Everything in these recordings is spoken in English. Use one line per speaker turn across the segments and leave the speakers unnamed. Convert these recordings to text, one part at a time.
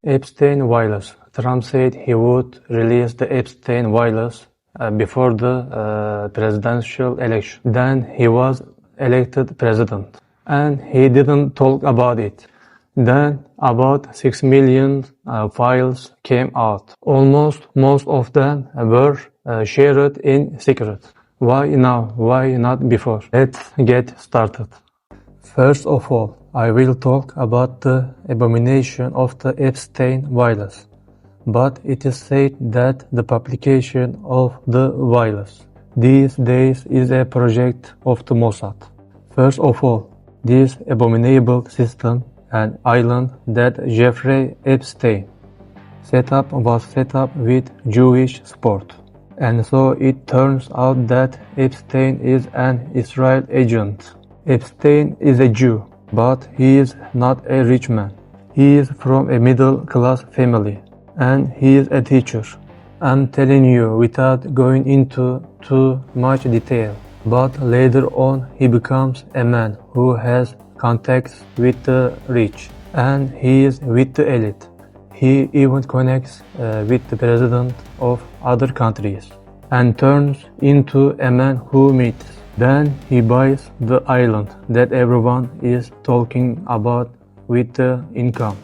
Epstein Files. Trump said he would release the Epstein Files before the presidential election. Then he was elected president, and he didn't talk about it. Then about 6 million files came out. Almost most of them were shared in secret. Why now? Why not before? Let's get started. First of all, I will talk about the abomination of the Epstein Files. But it is said that the publication of the files these days is a project of the Mossad. First of all, this abominable system and island that Jeffrey Epstein set up was set up with Jewish support. And so it turns out that Epstein is an Israel agent. Epstein is a Jew, but he is not a rich man. He is from a middle-class family, and he is a teacher. I'm telling you without going into too much detail. But later on he becomes a man who has contacts with the rich, and he is with the elite. He even connects with the president of other countries and turns into a man who meets. Then he buys the island that everyone is talking about with the income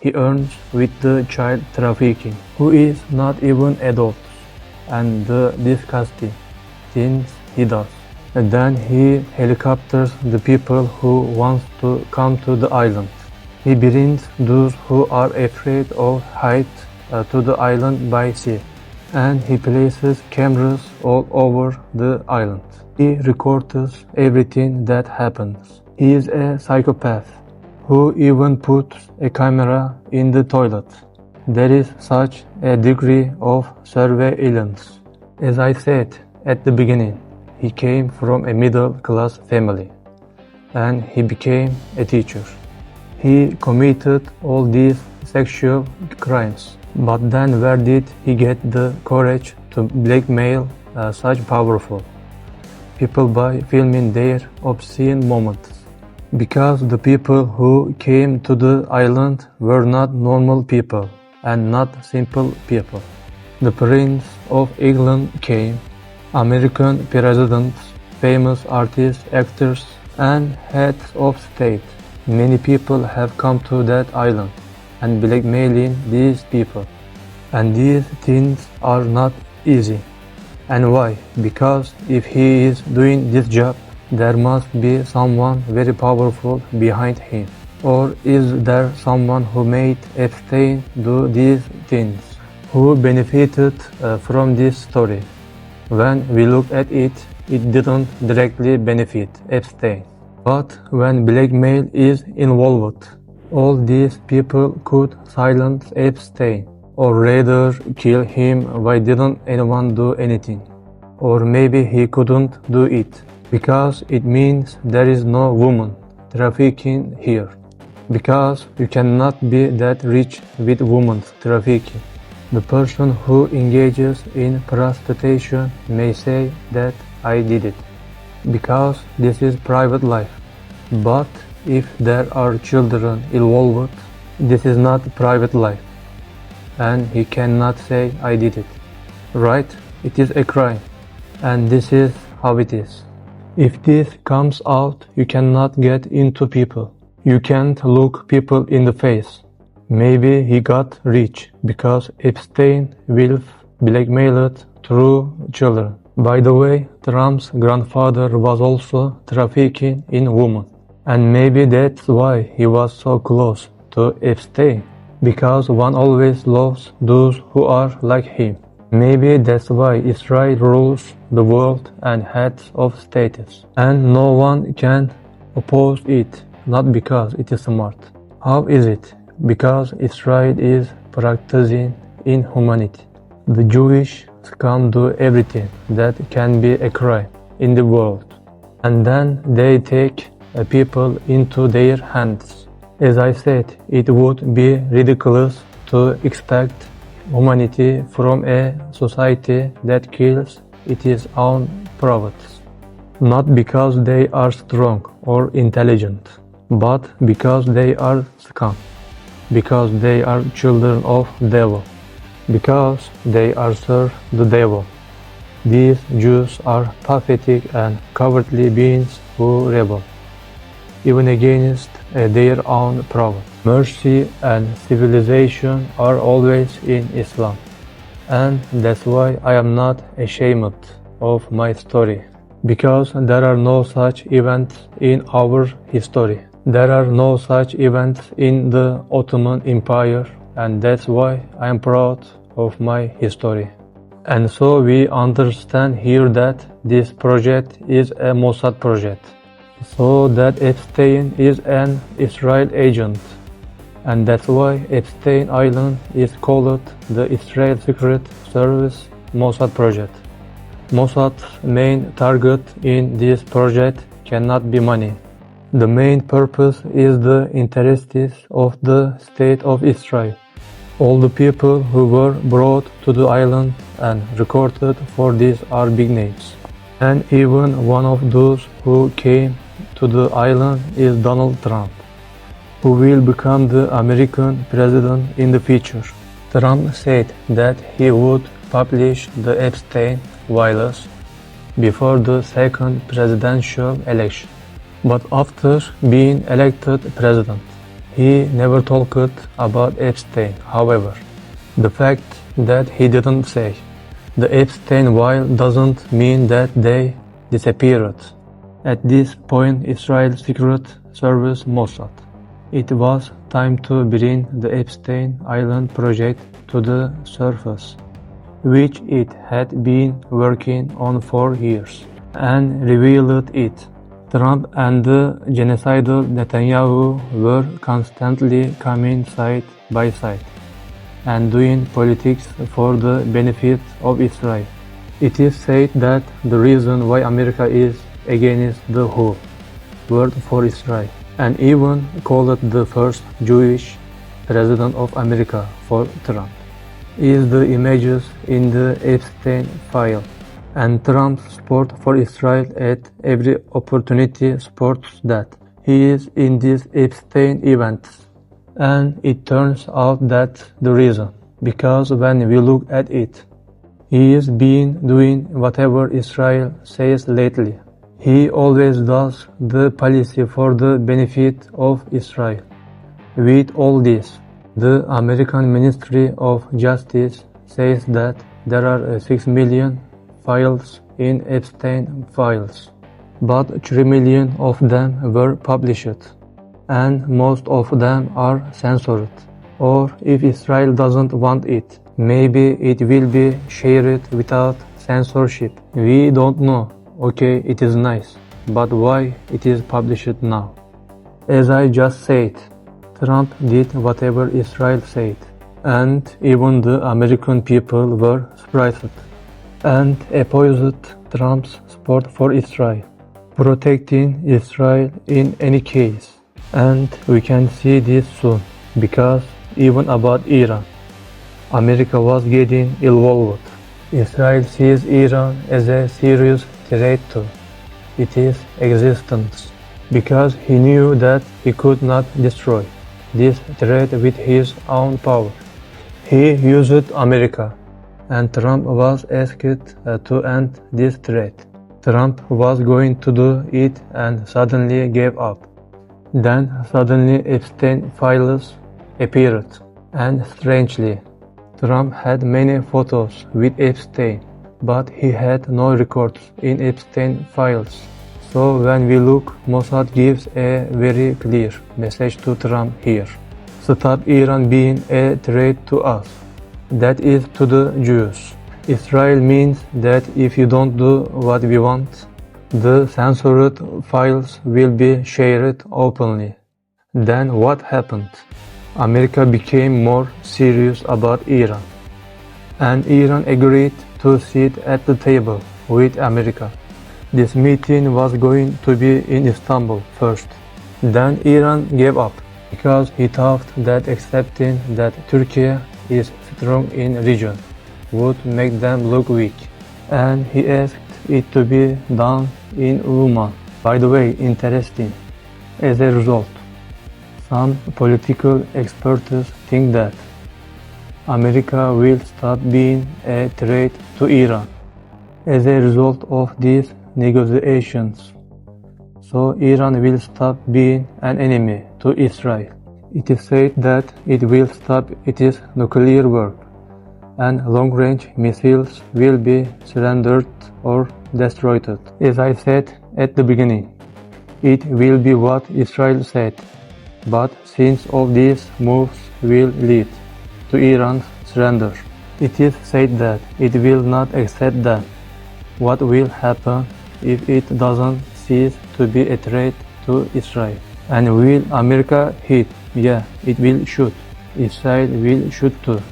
he earns with the child trafficking, who is not even adults, and the disgusting things he does. And then he helicopters the people who want to come to the island. He brings those who are afraid of height to the island by sea, and he places cameras all over the island. He records everything that happens. He is a psychopath who even puts a camera in the toilet. There is such a degree of surveillance. As I said at the beginning, he came from a middle-class family, and he became a teacher. He committed all these sexual crimes, but then where did he get the courage to blackmail such powerful people by filming their obscene moments? Because the people who came to the island were not normal people and not simple people. The Prince of England came, American presidents, famous artists, actors, and heads of state. Many people have come to that island and blackmailing these people. And these things are not easy. And why? Because if he is doing this job, there must be someone very powerful behind him. Or is there someone who made Epstein do these things, who benefited from this story? When we look at it, it didn't directly benefit Epstein. But when blackmail is involved, all these people could silence Epstein, or rather kill him. Why didn't anyone do anything? Or maybe he couldn't do it because it means there is no woman trafficking here. Because you cannot be that rich with women trafficking. The person who engages in prostitution may say that I did it, because this is private life. But if there are children involved, this is not private life, and he cannot say I did it. Right? It is a crime, and this is how it is. If this comes out, you cannot get into people. You can't look people in the face. Maybe he got rich because Epstein will blackmailed through children. By the way, Trump's grandfather was also trafficking in women. And maybe that's why he was so close to Epstein, because one always loves those who are like him. Maybe that's why Israel rules the world and heads of states, and no one can oppose it, not because it is smart. How is it? Because Israel is practicing inhumanity. The Jewish can do everything that can be a crime in the world, and then they take people into their hands. As I said, it would be ridiculous to expect humanity from a society that kills its own prophets, not because they are strong or intelligent, but because they are scum. because they are children of devil, because they are serve the devil. These Jews are pathetic and cowardly beings who rebel, even against their own prophet. Mercy and civilization are always in Islam, and that's why I am not ashamed of my story, because there are no such events in our history. There are no such events in the Ottoman Empire, and that's why I am proud of my history. And so we understand here that this project is a Mossad project, so that Epstein is an Israel agent, and that's why Epstein Island is called the Israel Secret Service Mossad project. Mossad's main target in this project cannot be money. The main purpose is the interests of the state of Israel. All the people who were brought to the island and recorded for this are big names. And even one of those who came to the island is Donald Trump, who will become the American president in the future. Trump said that he would publish the Epstein files before the second presidential election. But after being elected president, he never talked about Epstein. However, the fact that he didn't say the Epstein file doesn't mean that they disappeared. At this point, Israel's Secret Service Mossad, it was time to bring the Epstein Island project to the surface, which it had been working on for years, and revealed it. Trump and the genocidal Netanyahu were constantly coming side by side and doing politics for the benefit of Israel. It is said that the reason why America is against the whole world for Israel, and even called the first Jewish president of America for Trump, is the images in the Epstein file. And Trump's support for Israel at every opportunity supports that. He is in these Epstein events. And it turns out that the reason, because when we look at it, he has been doing whatever Israel says lately. He always does the policy for the benefit of Israel. With all this, the American Ministry of Justice says that there are 6 million files in Epstein files, but 3 million of them were published, and most of them are censored. Or if Israel doesn't want it, maybe it will be shared without censorship. We don't know. Okay, it is nice, but why it is published now? As I just said, Trump did whatever Israel said, and even the American people were surprised and opposed Trump's support for Israel, protecting Israel in any case. And we can see this soon, because even about Iran, America was getting involved. Israel sees Iran as a serious threat to its existence, because he knew that he could not destroy this threat with his own power. He used America, and Trump was asked to end this threat. Trump was going to do it and suddenly gave up. Then suddenly Epstein files appeared, and strangely, Trump had many photos with Epstein, but he had no records in Epstein files. So when we look, Mossad gives a very clear message to Trump here. Stop Iran being a threat to us. That is to the Jews. Israel means that if you don't do what we want, the censored files will be shared openly. Then what happened? America became more serious about Iran, and Iran agreed to sit at the table with America. This meeting was going to be in Istanbul first. Then Iran gave up because he thought that accepting that Turkey is strong in region would make them look weak, and he asked it to be done in Uman. By the way, interesting. As a result, Some political experts think that America will stop being a threat to Iran as a result of these negotiations. So Iran will stop being an enemy to Israel. It is said that it will stop its nuclear work, and long-range missiles will be surrendered or destroyed. As I said at the beginning, it will be what Israel said, but since all these moves will lead to Iran's surrender, it is said that it will not accept them. What will happen if it doesn't cease to be a threat to Israel? And will America hit? Yeah, it will shoot. Israel will shoot too.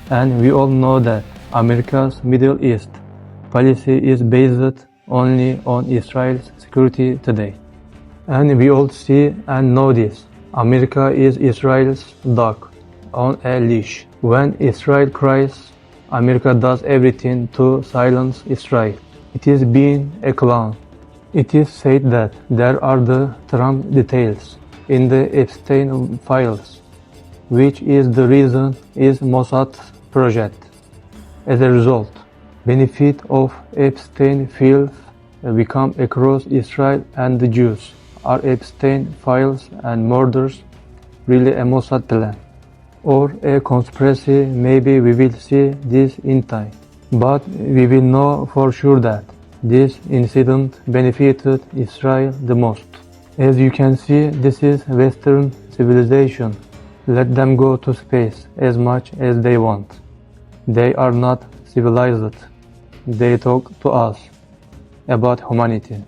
And we all know that America's Middle East policy is based only on Israel's security today. And we all see and know this. America is Israel's dog on a leash. When Israel cries, America does everything to silence Israel. It is being a clown. It is said that there are the Trump details in the Epstein files, which is the reason is Mossad's project. As a result, benefit of Epstein files become across Israel and the Jews. Are Epstein files and murders really a Mossad plan? Or a conspiracy? Maybe we will see this in time. But we will know for sure that this incident benefited Israel the most. As you can see, this is Western civilization. Let them go to space as much as they want. They are not civilized. They talk to us about humanity.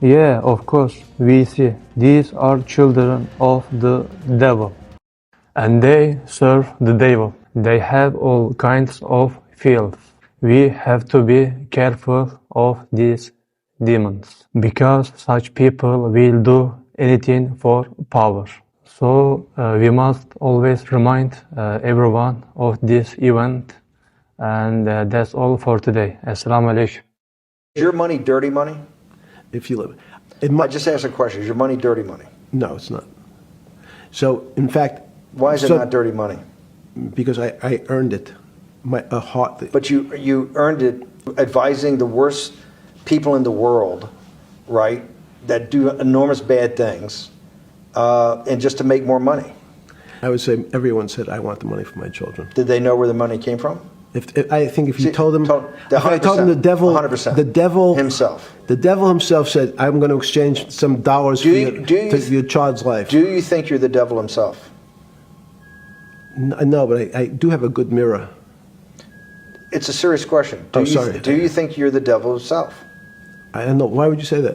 Yeah, of course, we see these are children of the devil. And they serve the devil. They have all kinds of filth. We have to be careful of these demons, because such people will do anything for power. So we must always remind everyone of this event. And that's all for today. Assalamu alaikum.
Is your money dirty money?
If you live,
I just asked a question. Is your money dirty money?
no, it's not. So, in fact,
Why is it not dirty money?
because I earned it, a heart.
But you earned it advising the worst people in the world, right, that do enormous bad things, and just to make more money.
I would say everyone said I want the money for my children.
Did they know where the money came from?
I think if you told them,
if
I told them the devil,
100%.
the devil
himself.
The devil himself said, "I'm going to exchange some dollars for your child's life."
Do you think you're the devil himself?
No, but I do have a good mirror.
It's a serious question.
Sorry.
Do you think you're the devil himself?
I don't know. Why would you say that?